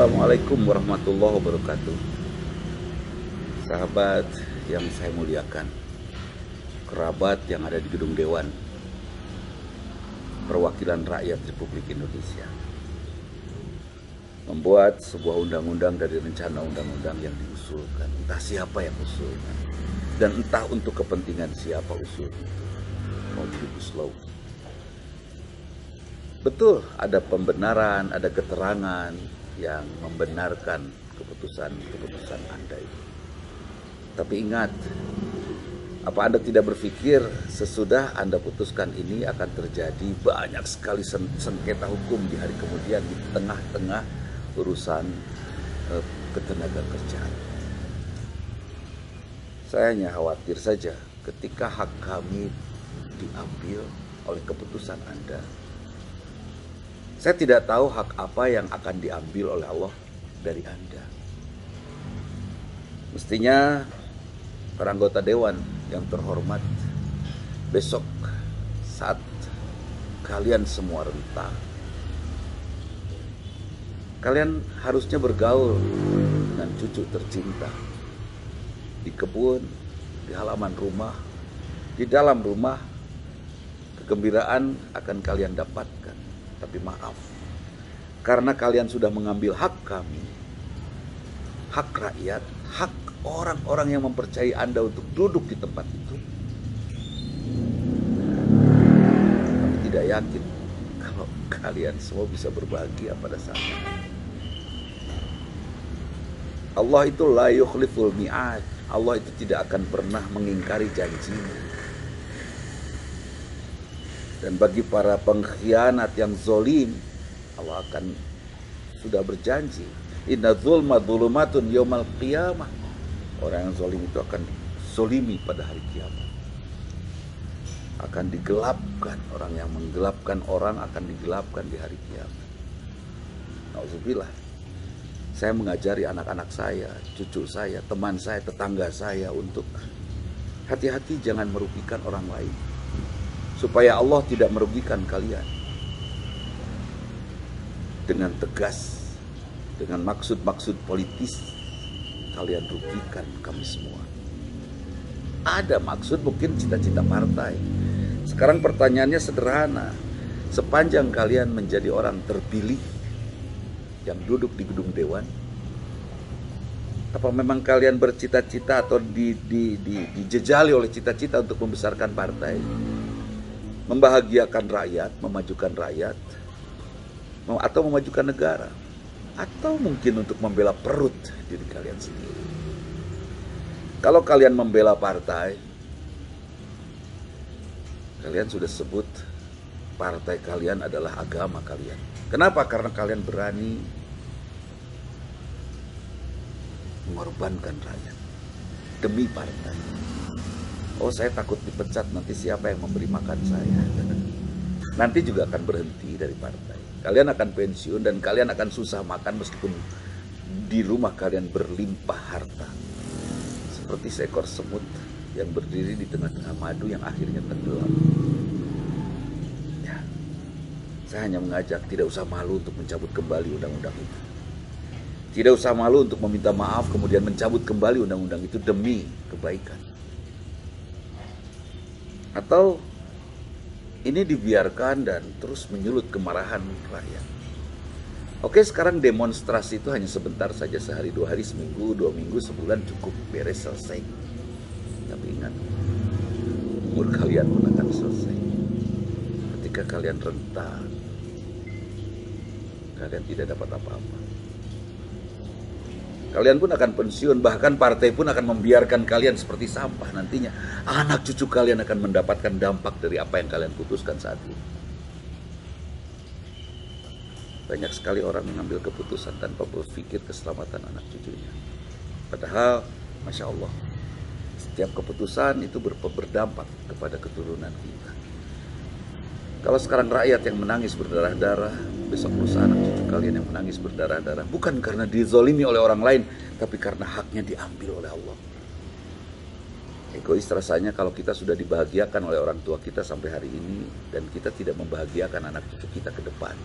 Assalamualaikum warahmatullahi wabarakatuh. Sahabat yang saya muliakan, kerabat yang ada di gedung Dewan Perwakilan Rakyat Republik Indonesia, membuat sebuah undang-undang dari rencana undang-undang yang diusulkan. Entah siapa yang usulkan dan entah untuk kepentingan siapa usul itu. Omnibus Law. Betul, ada pembenaran, ada keterangan yang membenarkan keputusan Anda itu. Tapi ingat, apa Anda tidak berpikir sesudah Anda putuskan ini akan terjadi banyak sekali sengketa hukum di hari kemudian di tengah-tengah urusan ketenagakerjaan. Saya hanya khawatir saja ketika hak kami diambil oleh keputusan Anda. Saya tidak tahu hak apa yang akan diambil oleh Allah dari Anda. Mestinya para anggota Dewan yang terhormat, besok saat kalian semua rentah, kalian harusnya bergaul dengan cucu tercinta di kebun, di halaman rumah, di dalam rumah. Kegembiraan akan kalian dapatkan. Tapi maaf, karena kalian sudah mengambil hak kami, hak rakyat, hak orang-orang yang mempercayai Anda untuk duduk di tempat itu. Kami tidak yakin kalau kalian semua bisa berbahagia pada saat itu. Allah itu la yukhliful mi'ad. Allah itu tidak akan pernah mengingkari janjinya. Dan bagi para pengkhianat yang zolim, Allah akan sudah berjanji, inna zulma dzulumatun yaumal qiyamah. Orang yang zolim itu akan zolimi pada hari kiamat. Akan digelapkan, orang yang menggelapkan orang akan digelapkan di hari kiamat. Nauzubillah. Saya mengajari anak-anak saya, cucu saya, teman saya, tetangga saya untuk hati-hati jangan merugikan orang lain, supaya Allah tidak merugikan kalian. Dengan tegas, dengan maksud-maksud politis, kalian rugikan kami semua. Ada maksud mungkin cita-cita partai. Sekarang pertanyaannya sederhana. Sepanjang kalian menjadi orang terpilih yang duduk di gedung Dewan, apa memang kalian bercita-cita atau dijejali oleh cita-cita untuk membesarkan partai? Membahagiakan rakyat, memajukan rakyat, atau memajukan negara, atau mungkin untuk membela perut diri kalian sendiri. Kalau kalian membela partai, kalian sudah sebut partai kalian adalah agama kalian. Kenapa? Karena kalian berani mengorbankan rakyat demi partai. Oh, saya takut dipecat, nanti siapa yang memberi makan saya? Nanti juga akan berhenti dari partai. Kalian akan pensiun dan kalian akan susah makan meskipun di rumah kalian berlimpah harta. Seperti seekor semut yang berdiri di tengah-tengah madu yang akhirnya tenggelam. Ya, saya hanya mengajak tidak usah malu untuk mencabut kembali undang-undang itu. Tidak usah malu untuk meminta maaf kemudian mencabut kembali undang-undang itu demi kebaikan. Atau ini dibiarkan dan terus menyulut kemarahan rakyat. Oke, sekarang demonstrasi itu hanya sebentar saja, sehari, 2 hari, seminggu, 2 minggu, sebulan cukup, beres, selesai. Tapi ingat, umur kalian pun akan selesai. Ketika kalian rentah, kalian tidak dapat apa-apa. Kalian pun akan pensiun, bahkan partai pun akan membiarkan kalian seperti sampah nantinya. Anak cucu kalian akan mendapatkan dampak dari apa yang kalian putuskan saat ini. Banyak sekali orang mengambil keputusan tanpa berpikir keselamatan anak cucunya. Padahal, Masya Allah, setiap keputusan itu berdampak kepada keturunan kita. Kalau sekarang rakyat yang menangis berdarah-darah, besok lusa anak cucu kalian yang menangis berdarah-darah. Bukan karena dizolimi oleh orang lain, tapi karena haknya diambil oleh Allah. Egois rasanya kalau kita sudah dibahagiakan oleh orang tua kita sampai hari ini, dan kita tidak membahagiakan anak cucu kita ke depan.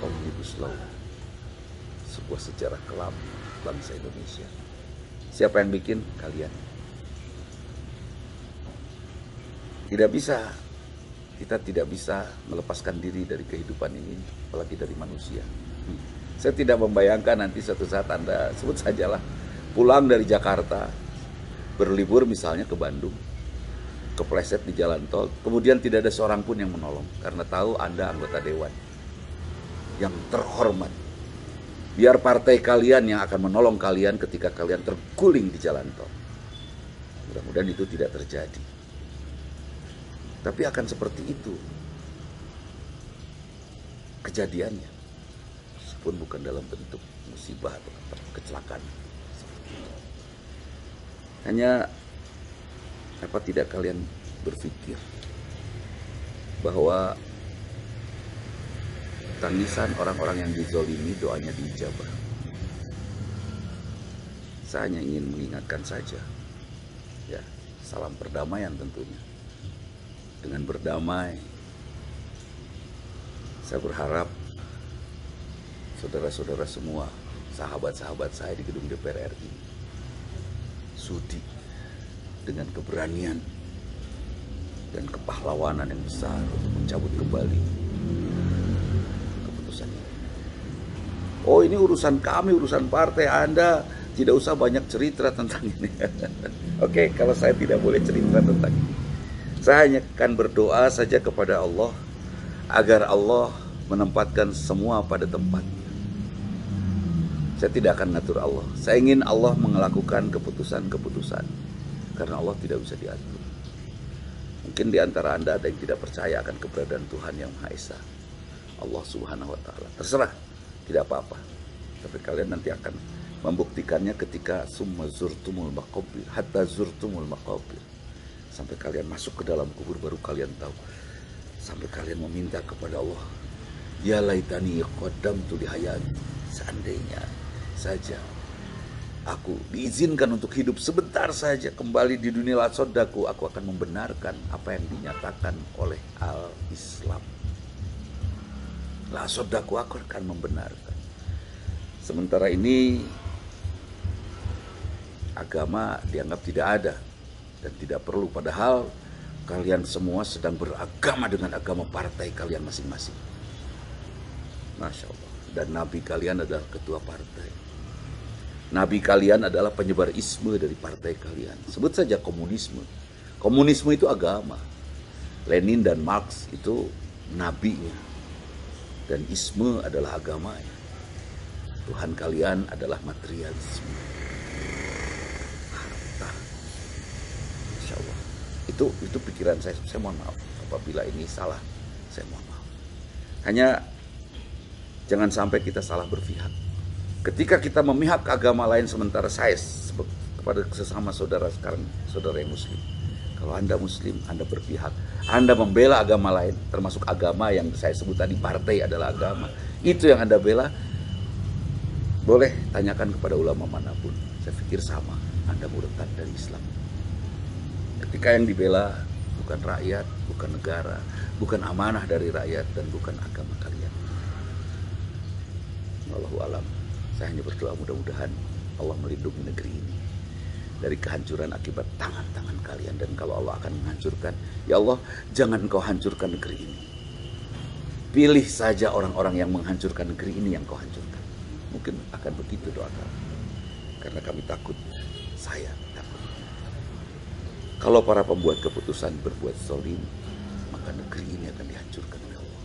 Omnibus Law, sebuah sejarah kelam bangsa Indonesia. Siapa yang bikin? Kalian. Tidak bisa, kita tidak bisa melepaskan diri dari kehidupan ini, apalagi dari manusia. Saya tidak membayangkan nanti suatu saat Anda, sebut sajalah, pulang dari Jakarta, berlibur misalnya ke Bandung, kepleset di jalan tol, kemudian tidak ada seorang pun yang menolong, karena tahu Anda anggota dewan yang terhormat. Biar partai kalian yang akan menolong kalian ketika kalian terguling di jalan tol. Mudah-mudahan itu tidak terjadi. Tapi akan seperti itu kejadiannya, meskipun bukan dalam bentuk musibah atau kecelakaan. Hanya apa tidak kalian berpikir bahwa tangisan orang-orang yang dizolimi doanya diijabah? Saya hanya ingin mengingatkan saja, ya, salam perdamaian tentunya. Dengan berdamai, saya berharap saudara-saudara semua, sahabat-sahabat saya di gedung DPR RI, sudi dengan keberanian dan kepahlawanan yang besar untuk mencabut kembali keputusan ini. Oh, ini urusan kami, urusan partai, Anda tidak usah banyak cerita tentang ini. Oke, kalau saya tidak boleh cerita tentang ini, saya hanya akan berdoa saja kepada Allah agar Allah menempatkan semua pada tempatnya. Saya tidak akan ngatur Allah. Saya ingin Allah melakukan keputusan-keputusan, karena Allah tidak bisa diatur. Mungkin di antara Anda ada yang tidak percaya akan keberadaan Tuhan yang Maha Esa, Allah Subhanahu wa Ta'ala. Terserah, tidak apa-apa. Tapi kalian nanti akan membuktikannya ketika summa zurtumul maqabir, hatta zurtumul maqabir. Sampai kalian masuk ke dalam kubur baru kalian tahu. Sampai kalian meminta kepada Allah, ya laitani qaddamtu li hayati. Seandainya saja aku diizinkan untuk hidup sebentar saja kembali di dunia lasodaku, aku akan membenarkan apa yang dinyatakan oleh Al-Islam. Lasodaku, aku akan membenarkan. Sementara ini agama dianggap tidak ada dan tidak perlu, padahal kalian semua sedang beragama dengan agama partai kalian masing-masing. Masya Allah. Dan nabi kalian adalah ketua partai. Nabi kalian adalah penyebar isme dari partai kalian. Sebut saja komunisme. Komunisme itu agama. Lenin dan Marx itu nabinya. Dan isme adalah agamanya. Tuhan kalian adalah materialisme. Harta. Insya Allah. Itu pikiran saya. Saya mohon maaf apabila ini salah. Saya mohon maaf. Hanya jangan sampai kita salah berpihak. Ketika kita memihak ke agama lain, sementara saya kepada sesama saudara sekarang, saudara yang muslim. Kalau Anda muslim, Anda berpihak. Anda membela agama lain, termasuk agama yang saya sebut tadi, partai adalah agama. Itu yang Anda bela, boleh tanyakan kepada ulama manapun. Saya pikir sama, Anda murtad dari Islam. Ketika yang dibela bukan rakyat, bukan negara, bukan amanah dari rakyat, dan bukan agama kalian. Wallahu alam. Saya hanya berdoa mudah-mudahan Allah melindungi negeri ini dari kehancuran akibat tangan-tangan kalian. Dan kalau Allah akan menghancurkan, ya Allah, jangan kau hancurkan negeri ini. Pilih saja orang-orang yang menghancurkan negeri ini yang kau hancurkan. Mungkin akan begitu doa kami. Karena kami takut, saya takut. Kalau para pembuat keputusan berbuat zalim, maka negeri ini akan dihancurkan oleh Allah.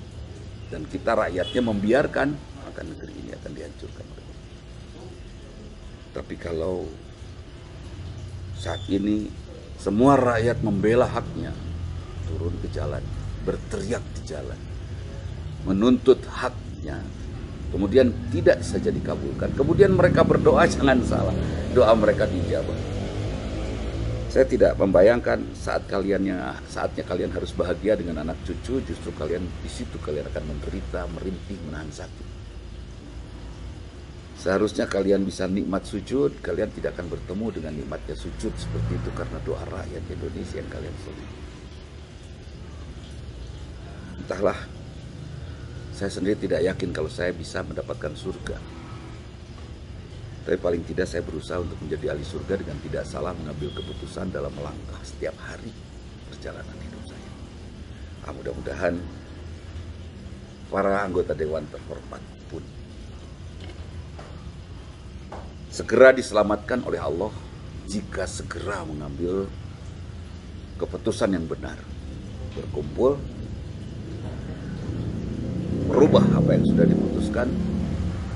Dan kita rakyatnya membiarkan, maka negeri ini akan dihancurkan oleh Allah. Tapi kalau saat ini semua rakyat membela haknya, turun ke jalan, berteriak di jalan, menuntut haknya, kemudian tidak saja dikabulkan, kemudian mereka berdoa, jangan salah, doa mereka dijawab. Saya tidak membayangkan saatnya kalian harus bahagia dengan anak cucu, justru kalian di situ kalian akan menderita, merintih, menahan sakit. Seharusnya kalian bisa nikmat sujud, kalian tidak akan bertemu dengan nikmatnya sujud seperti itu karena doa rakyat Indonesia yang kalian sulit. Entahlah, Saya sendiri tidak yakin kalau saya bisa mendapatkan surga. Tapi paling tidak saya berusaha untuk menjadi ahli surga dengan tidak salah mengambil keputusan dalam melangkah setiap hari perjalanan hidup saya. Mudah-mudahan para anggota dewan terhormat pun segera diselamatkan oleh Allah jika segera mengambil keputusan yang benar, berkumpul, merubah apa yang sudah diputuskan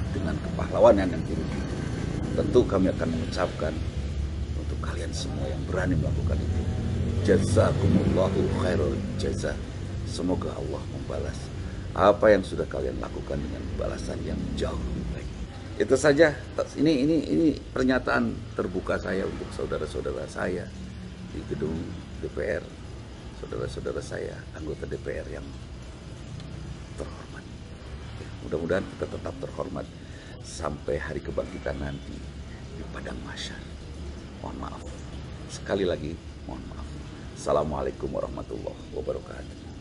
dengan kepahlawanan yang tinggi. Tentu kami akan mengucapkan untuk kalian semua yang berani melakukan itu, jazakumullahu khairul jazaa. Semoga Allah membalas apa yang sudah kalian lakukan dengan balasan yang jauh lebih baik. Itu saja. Ini pernyataan terbuka saya untuk saudara-saudara saya di gedung DPR, saudara-saudara saya anggota DPR yang terhormat. Mudah-mudahan kita tetap terhormat sampai hari kebangkitan nanti di padang mahsyar. Mohon maaf. Sekali lagi mohon maaf. Assalamualaikum warahmatullahi wabarakatuh.